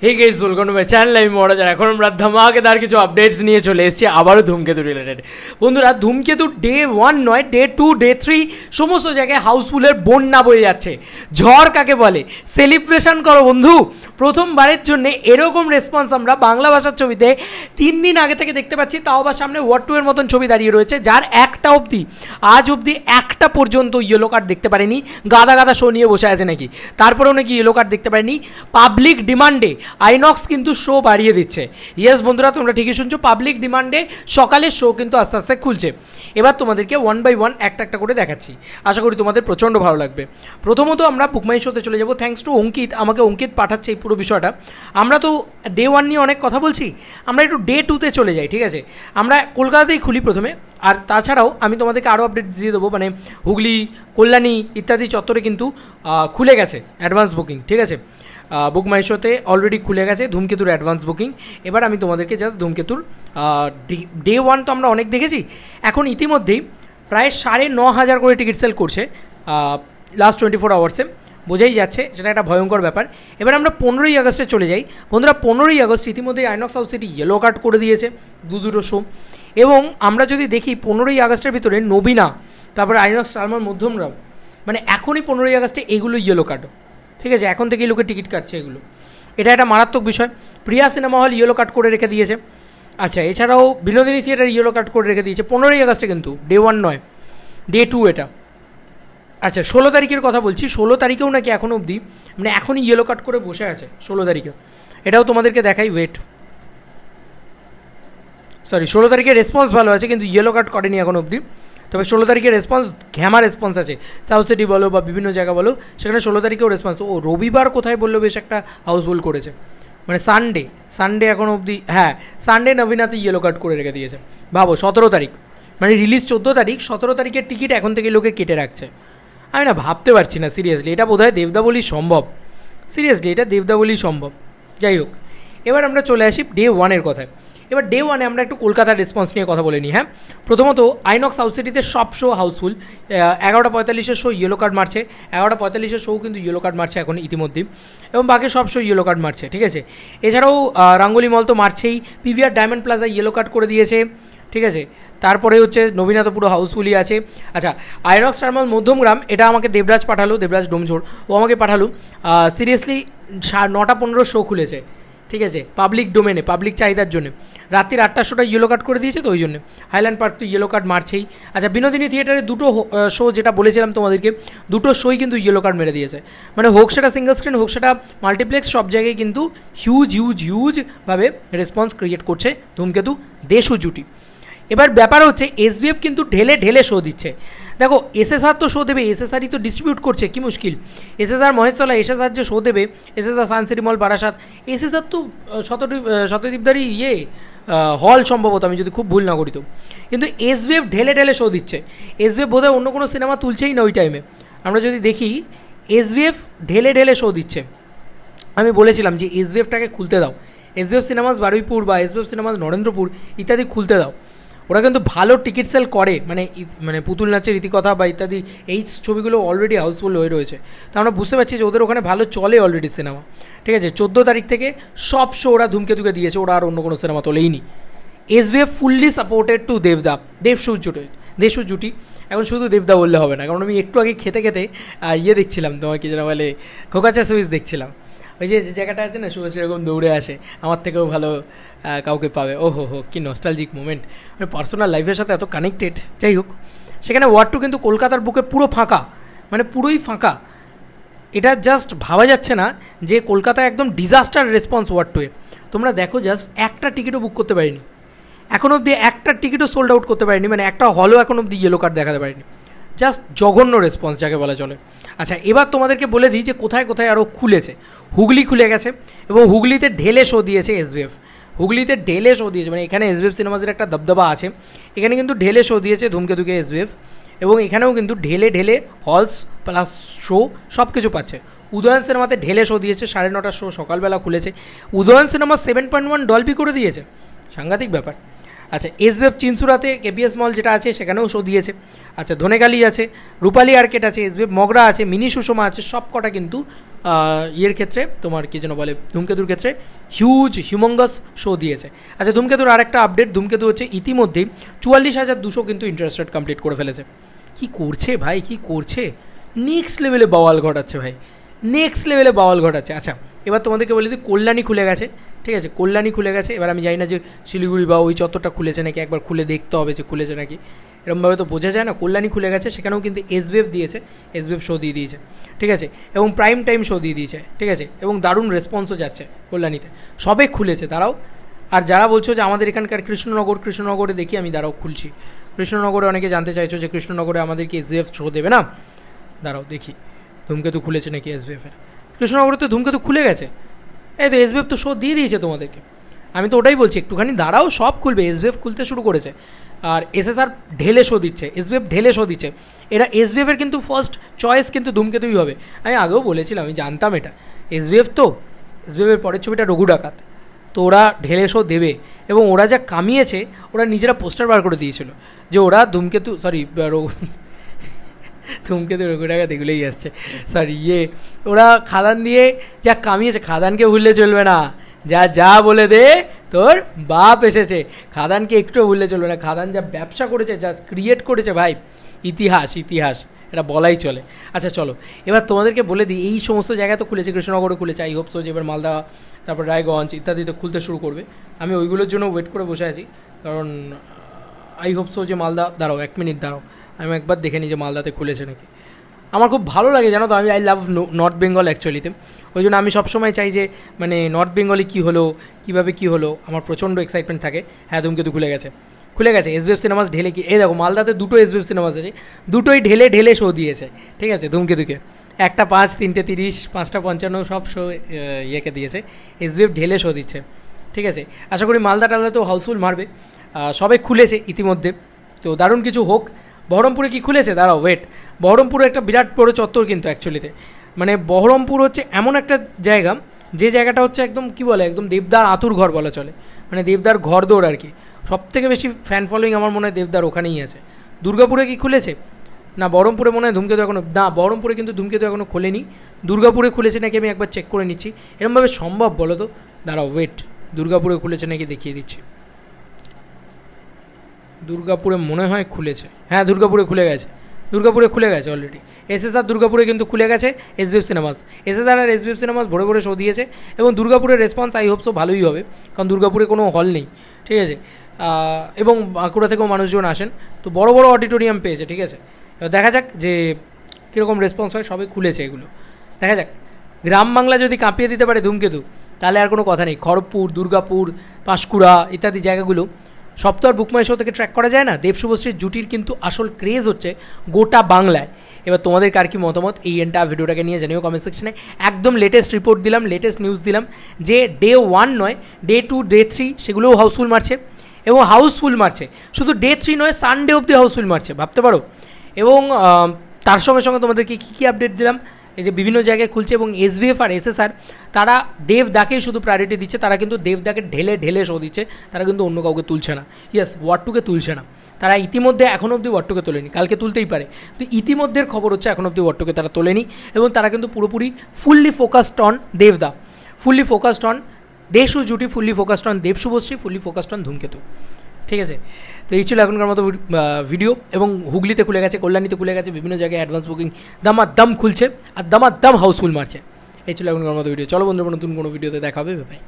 Hey guys, welcome to my channel. আমি মহারাজার। এখন আমরা ধামাকেদার কিছু আপডেটস নিয়ে চলে এসেছি, আবারও ধূমকেতু রিলেটেড। বন্ধুরা, ধূমকেতু ডে 1 নয়, ডে 2, ডে 3 সমস্ত জায়গায় হাউসফুলের বন্যা বয়ে যাচ্ছে। ঝড় কাকে বলে? সেলিব্রেশন করো বন্ধু। প্রথমবারের জন্য এরকম রেসপন্স আমরা বাংলা ভাষার ছবিতে 3 দিন আগে থেকে দেখতে পাচ্ছি। তাও আবার সামনে ওয়ার 2 এর মতন ছবি দাঁড়িয়ে রয়েছে, যার আজ অবধি একটা পর্যন্ত ইয়েলো কার্ড দেখতে পারেনি। গাদা গাদা শো নিয়ে বসে আছে নাকি, তারপরেও নাকি ইয়েলো কার্ড দেখতে পারেনি। পাবলিক ডিমান্ডে আইনক্স কিন্তু শো বাড়িয়ে দিচ্ছে। ইয়েস বন্ধুরা, তোমরা ঠিকই শুনছো, পাবলিক ডিমান্ডে সকালের শো কিন্তু আস্তে আস্তে খুলছে। এবার তোমাদেরকে 1 বাই 1 একটা একটা করে দেখাচ্ছি, আশা করি তোমাদের প্রচণ্ড ভালো লাগবে। প্রথমত আমরা বুকমাই শোতে চলে যাবো। থ্যাঙ্কস টু অঙ্কিত, আমাকে অঙ্কিত পাঠাচ্ছে এই পুরো বিষয়টা। আমরা তো ডে 1 নিয়ে অনেক কথা বলছি, আমরা একটু ডে 2তে চলে যাই। ঠিক আছে, আমরা কলকাতাতেই খুলি প্রথমে। আর তাছাড়াও আমি তোমাদেরকে আরও আপডেট দিয়ে দেবো, মানে হুগলি, কল্যাণী ইত্যাদি চত্বরে কিন্তু খুলে গেছে অ্যাডভান্স বুকিং। ঠিক আছে, বুক মাই শোতে অলরেডি খুলে গেছে ধূমকেতুর অ্যাডভান্স বুকিং। এবার আমি তোমাদেরকে জাস্ট ধূমকেতুর ডে 1 তো আমরা অনেক দেখেছি, এখন ইতিমধ্যেই প্রায় 9,500 করে টিকিট সেল করছে লাস্ট 24 আওয়ার্সে। বোঝাই যাচ্ছে সেটা একটা ভয়ঙ্কর ব্যাপার। এবার আমরা 15ই আগস্টে চলে যাই। বন্ধুরা, 15ই আগস্ট ইতিমধ্যেই INOX house city yellow card করে দিয়েছে দুটো শো। এবং আমরা যদি দেখি 15ই আগস্টের ভিতরে নবীনা, তারপরে আইনক্স সালমান মধ্যমরাও, মানে এখনই 15ই আগস্টে এগুলো ইয়েলো কার্ড। ঠিক আছে, এখন থেকেই লোকে টিকিট কাটছে এগুলো। এটা একটা মারাত্মক বিষয়। প্রিয়া সিনেমা হল ইয়েলো কার্ড করে রেখে দিয়েছে। আচ্ছা, এছাড়াও বিনোদিনী থিয়েটার ইয়েলো কার্ড করে রেখে দিয়েছে 15ই আগস্টে, কিন্তু ডে 1 নয়, ডে 2 এটা। আচ্ছা, 16 তারিখের কথা বলছি। 16 তারিখেও নাকি এখনও অবধি, মানে এখনই ইয়েলো কার্ড করে বসে আছে 16 তারিখে। এটাও তোমাদেরকে দেখাই, ওয়েট, সরি, 16 তারিখের রেসপন্স ভালো আছে, কিন্তু ইয়েলো কার্ড করেনি এখন অবধি। তবে 16 তারিখের রেসপন্স ঘ্যামা রেসপন্স আছে, সাউথ সিটি বলো বা বিভিন্ন জায়গা বলো, সেখানে 16 তারিখেও রেসপন্স। ও রবিবার কোথায় বললো, বেশ একটা হাউসফুল করেছে, মানে সানডে এখন অবধি, হ্যাঁ সানডে নবীনাতে ইয়েলো কার্ড করে রেখে দিয়েছে। ভাবো, 17 তারিখ, মানে রিলিজ 14 তারিখ, 17 তারিখের টিকিট এখন থেকে লোকে কেটে রাখছে। আমি না ভাবতে পারছি না সিরিয়াসলি, এটা বোধহয় দেবদা বলেই সম্ভব। সিরিয়াসলি এটা দেবদা বলেই সম্ভব। যাই হোক, এবার আমরা চলে আসি ডে 1-এর কথায়। এবার ডে 1-এ আমরা একটু কলকাতার রেসপন্স নিয়ে কথা বলে নিই। হ্যাঁ, প্রথমত আইনক্স হাউস সিটিতে সব শো হাউসফুল। 11:45-এর শো ইয়েলো কার্ড মারছে, 11:45-এর শো কিন্তু ইয়েলো কার্ড মারছে এখন ইতিমধ্যেই, এবং বাকি সব শো ইয়েলো কার্ড মারছে। ঠিক আছে, এছাড়াও রাঙ্গুলি মল তো মারছেই, PVR Diamond Plaza yellow card করে দিয়েছে। ঠিক আছে, তারপরে হচ্ছে নবীনাথ পুরো হাউসফুলই আছে। আচ্ছা, আইনক্স টার্মাল মধ্যমগ্রাম, এটা আমাকে দেবরাজ পাঠালো, দেবরাজ ডোমঝোড়, ও আমাকে পাঠালো। সিরিয়াসলি 9:15 শো খুলেছে। ঠিক আছে, পাবলিক ডোমেনে, পাবলিক চাহিদার জন্য। রাত্রির 8টার শোটা ইয়েলো কার্ড করে দিয়েছে, তো ওই জন্য হাইল্যান্ড পার্ক তো ইয়েলো কার্ড মারছেই। আচ্ছা, বিনোদিনী থিয়েটারে দুটো শো, যেটা বলেছিলাম তোমাদেরকে, দুটো শোই কিন্তু ইয়েলো কার্ড মেরে দিয়েছে। মানে হোক সেটা সিঙ্গল স্ক্রিন, হোক সেটা মাল্টিপ্লেক্স, সব জায়গায় কিন্তু হিউজভাবে রেসপন্স ক্রিয়েট করছে ধূমকেতু দেশু জুটি। এবার ব্যাপার হচ্ছে এসবিএফ কিন্তু ঢেলে শো দিচ্ছে। দেখো, এসএসআর তো শো দেবে, এসএসআরই তো ডিস্ট্রিবিউট করছে, কি মুশকিল। এসএসআর মহেশতলা, এসএসআর যে শো দেবে, এসএসআর সানসিটি মল বারাসাত, এসএসআর তো শতদ্বীপদারই হল সম্ভবত, আমি যদি খুব ভুল না করি তো। কিন্তু এসবিএফ ঢেলে শো দিচ্ছে। এসবিএফ বোধহয় অন্য কোনো সিনেমা তুলছেই না ওই টাইমে। আমরা যদি দেখি, এসবিএফ ঢেলে শো দিচ্ছে। আমি বলেছিলাম যে এসবিএফটাকে খুলতে দাও, এসবিএফ সিনেমাস বারুইপুর বা এসবিএফ সিনেমাস নরেন্দ্রপুর ইত্যাদি খুলতে দাও। ওরা কিন্তু ভালো টিকিট সেল করে, মানে পুতুল নাচের রীতিকথা বা ইত্যাদি, এই ছবিগুলো অলরেডি হাউসফুল হয়ে রয়েছে। তা আমরা বুঝতে পারছি যে ওদের ওখানে ভালো চলে অলরেডি সিনেমা। ঠিক আছে, 14 তারিখ থেকে সব শো ওরা ধূমকেতুকে দিয়েছে, ওরা আর অন্য কোনো সিনেমা তোলেইনি। SVF fully supported to Deshu জুটি। এখন শুধু দেবদা বললে হবে না, কারণ আমি একটু আগে খেতে দেখছিলাম, তোমার কি যেন বলে, খোকাচা সুইচ দেখছিলাম। ওই যে জায়গাটা আছে না, শুভ সেরকম দৌড়ে আসে, আমার থেকেও ভালো কাউকে পাবে। ও হো কি নস্টালজিক মোমেন্ট, মানে পার্সোনাল লাইফের সাথে এত কানেক্টেড। যাই হোক, সেখানে ওয়ার 2 কিন্তু কলকাতার বুকে পুরো ফাঁকা, মানে পুরোই ফাঁকা। এটা জাস্ট ভাবা যাচ্ছে না যে কলকাতায় একদম ডিজাস্টার রেসপন্স ওয়ার 2-এর। তোমরা দেখো, জাস্ট একটা টিকিটও বুক করতে পারিনি এখন অবধি, একটা টিকিটও সোল্ড আউট করতে পারিনি, মানে একটা হলও এখন অবধি ইয়েলো কার্ড দেখাতে পারিনি। জাস্ট জঘন্য রেসপন্স যাকে বলা চলে। আচ্ছা, এবার তোমাদেরকে বলে দিই যে কোথায় কোথায় আরও খুলেছে। হুগলি খুলে গেছে, এবং হুগলিতে ঢেলে শো দিয়েছে এসবিএফ। হুগলিতে ঢেলে শো দিয়েছে, মানে এখানে এসবিএফ সিনেমাসের একটা দবদবা আছে, এখানে কিন্তু ঢেলে শো দিয়েছে ধূমকেতুকে এসবিএফ। এবং এখানেও কিন্তু ঢেলে হলস প্লাস শো সব কিছু পাচ্ছে। উদয়ন সিনেমাতে ঢেলে শো দিয়েছে, 9:30 শো সকালবেলা খুলেছে। উদয়ন সিনেমা 7.1 ডলবি করে দিয়েছে, সাংঘাতিক ব্যাপার। আচ্ছা এসবিএফ চিনসুরাতে কেপিএস মল যেটা আছে সেখানেও শো দিয়েছে। আচ্ছা ধনেখালি আছে, রূপালী আর্কেট আছে, এসবিএফ মগরা আছে, মিনি সুষমা আছে, সব কটা কিন্তু ইয়ের ক্ষেত্রে তোমার কী যেন বলে ধূমকেতুর ক্ষেত্রে হিউমঙ্গাস শো দিয়েছে। আচ্ছা ধূমকেতুর আরেকটা আপডেট, ধূমকেতু হচ্ছে ইতিমধ্যেই 44,200 কিন্তু ইন্টারেস্ট রেট কমপ্লিট করে ফেলেছে। কী করছে ভাই, কী করছে, নেক্সট লেভেলে বাওয়াল ঘটাচ্ছে ভাই, নেক্সট লেভেলে বাওয়াল ঘটাচ্ছে। আচ্ছা এবার তোমাদেরকে বলে দিই কল্যাণী খুলে গেছে, ঠিক আছে, কল্যাণী খুলে গেছে। এবার আমি জানি না যে শিলিগুড়ি বা ওই চত্বরটা খুলেছে নাকি, একবার খুলে দেখতে হবে যে খুলেছে নাকি, এরকমভাবে তো বোঝা যায় না। কল্যাণী খুলে গেছে, সেখানেও কিন্তু এসবিএফ দিয়েছে, এসবিএফ শো দিয়ে দিয়েছে, ঠিক আছে, এবং প্রাইম টাইম শো দিয়ে দিয়েছে, ঠিক আছে, এবং দারুণ রেসপন্সও যাচ্ছে কল্যাণীতে, সবে খুলেছে। দাঁড়াও, আর যারা বলছো যে আমাদের এখানকার কৃষ্ণনগরে দেখি, আমি দাঁড়াও খুলছি। কৃষ্ণনগরে অনেকে জানতে চাইছো যে কৃষ্ণনগরে আমাদেরকে এসবিএফ শো দেবে না, দাঁড়াও দেখি ধূমকেতু খুলেছে নাকি এসবিএফের। কৃষ্ণনগরে তো ধূমকেতু খুলে গেছে, এই তো এসবিএফ তো শো দিয়ে দিয়েছে তোমাদেরকে, আমি তো ওটাই বলছি, একটুখানি দাঁড়াও, সব খুলবে। এসবিএফ খুলতে শুরু করেছে, আর এসএসআর ঢেলে শো দিচ্ছে, এসবিএফ ঢেলে শো দিচ্ছে। এরা এসবিএফের কিন্তু ফার্স্ট চয়েস কিন্তু ধূমকেতুই হবে, আমি আগেও বলেছিলাম, আমি জানতাম এটা। এসবিএফ তো এসবিএফের পরের ছবিটা রঘু ডাকাত, তো ওরা ঢেলে শো দেবে, এবং ওরা যা কামিয়েছে, ওরা নিজেরা পোস্টার বার করে দিয়েছিল যে ওরা ধূমকেতু ধূমকেতু রঘু ডাকাত এগুলোই আসছে, সরি ওরা খাদান দিয়ে যা কামিয়েছে, খাদানকে ভুললে চলবে না, যা বলে দে তোর বাপ এসেছে, খাদানকে একটুও ভুললে চলবে না। খাদান যা ব্যবসা করেছে, যা ক্রিয়েট করেছে ভাই, ইতিহাস এটা বলাই চলে। আচ্ছা চলো এবার তোমাদেরকে বলে দিই, এই সমস্ত জায়গায় তো খুলেছে, কৃষ্ণনগরে খুলেছে, আই হোপ সো যে এবার মালদা, তারপর রায়গঞ্জ ইত্যাদিতে খুলতে শুরু করবে। আমি ওইগুলোর জন্য ওয়েট করে বসে আছি, কারণ আই হোপ সো যে মালদা, দাঁড়াও 1 মিনিট দাঁড়াও, আমি একবার দেখে নিই যে মালদাতে খুলেছে নাকি। আমার খুব ভালো লাগে জানো তো, আমি আই লাভ নর্থ বেঙ্গল অ্যাকচুয়ালিতে, ওই জন্য আমি সবসময় চাই যে মানে নর্থ বেঙ্গলে কী হলো, কীভাবে কী হলো, আমার প্রচণ্ড এক্সাইটমেন্ট থাকে। হ্যাঁ ধূমকেতু খুলে গেছে এসবিএফ সিনেমাস ঢেলে, কি এই দেখো মালদাতে দুটো এসবিএফ সিনেমাস আছে, দুটোই ঢেলে শো দিয়েছে, ঠিক আছে, ধূমকেতুকে। একটা 5, 3টে 30, 5টা 55 সব শো ইয়েকে দিয়েছে, এসবিএফ ঢেলে শো দিচ্ছে, ঠিক আছে। আশা করি মালদা টালদাতেও হাউসফুল মারবে, সবাই খুলেছে ইতিমধ্যে, তো দারুণ কিছু হোক। বহরমপুরে কি খুলেছে, দাঁড়াও ওয়েট, বহরমপুরে একটা বিরাট বড় চত্বর কিন্তু অ্যাকচুয়ালিতে, মানে বহরমপুর হচ্ছে এমন একটা জায়গা, যে জায়গাটা হচ্ছে একদম কী বলে, একদম দেবদার আতুর ঘর বলা চলে, মানে দেবদার ঘর দৌড় আর কি। সবথেকে বেশি ফ্যান ফলোয়িং আমার মনে হয় দেবদার ওখানেই আছে। দুর্গাপুরে কি খুলেছে না, বহরমপুরে মনে হয় ধূমকেতু এখনও না, বহরমপুরে কিন্তু ধূমকেতু এখনও খোলেনি, দুর্গাপুরে খুলেছে নাকি আমি একবার চেক করে নিচ্ছি, এরকমভাবে সম্ভব বলো তো, দাঁড়াও ওয়েট, দুর্গাপুরে খুলেছে নাকি দেখিয়ে দিচ্ছি। দুর্গাপুরে মনে হয় খুলেছে, হ্যাঁ দুর্গাপুরে খুলে গেছে অলরেডি। এসএসআর দুর্গাপুরে কিন্তু খুলে গেছে, এসবিএফ সিনেমাস, এসএসআর আর এসবিএফ সিনেমাস ভরে শো দিয়েছে, এবং দুর্গাপুরের রেসপন্স আই হোপ সো ভালোই হবে, কারণ দুর্গাপুরে কোনো হল নেই, ঠিক আছে, এবং বাঁকুড়া থেকেও মানুষজন আসেন, তো বড় অডিটোরিয়াম পেয়েছে, ঠিক আছে। এবার দেখা যাক যে কীরকম রেসপন্স হয়, সবে খুলেছে এগুলো, দেখা যাক। গ্রাম বাংলা যদি কাঁপিয়ে দিতে পারে ধূমকেতু, তাহলে আর কোনো কথা নেই। খড়গপুর, দুর্গাপুর, পাঁশকুড়া ইত্যাদি জায়গাগুলো সব তো আর বুকমাই শো থেকে ট্র্যাক করা যায় না। দেব শুভশ্রীর জুটির কিন্তু আসল ক্রেজ হচ্ছে গোটা বাংলায়। এবার তোমাদের কার কি মতামত এই এন্টার ভিডিওটাকে নিয়ে জানিও কমেন্ট সেকশনে। একদম লেটেস্ট রিপোর্ট দিলাম, লেটেস্ট নিউজ দিলাম যে ডে 1 নয়, ডে 2, ডে 3 সেগুলোও হাউসফুল মারছে, এবং হাউসফুল মারছে, শুধু ডে 3 নয়, সানডে অবধি হাউসফুল মারছে, ভাবতে পারো। এবং তার সঙ্গে তোমাদেরকে কী আপডেট দিলাম, এই যে বিভিন্ন জায়গায় খুলছে, এবং এসবিএফ আর এসএসআর তারা দেবদাকেই শুধু প্রায়োরিটি দিচ্ছে, তারা কিন্তু দেবদাকে ঢেলে শো দিচ্ছে, তারা কিন্তু অন্য কাউকে তুলছে না। ইয়েস, ওয়াট্টুকে তুলছে না, তারা ইতিমধ্যে এখনও অবধি ওয়াট্টুকে তোলেনি, কালকে তুলতেই পারে, তো ইতিমধ্যের খবর হচ্ছে এখনও অবধি ওয়াট্টুকে তারা তোলেনি, এবং তারা কিন্তু পুরোপুরি ফুললি ফোকাসড অন দেবদা, ফুললি ফোকাসড অন দেশু জুটি, fully focused on Dev Subhashree, fully focused on Dhumketu, ঠিক আছে। তো এই ছিল এখনকার মতো ভিডিও, এবং হুগলিতে খুলে গেছে, কল্যাণীতে খুলে গেছে, বিভিন্ন জায়গায় অ্যাডভান্স বুকিং দাম খুলছে, আর দাম হাউসফুল মারছে। এই ছিল এখনকার মতো ভিডিও। চলো বন্ধুরা, নতুন কোনো ভিডিওতে দেখা হবে, ভাই।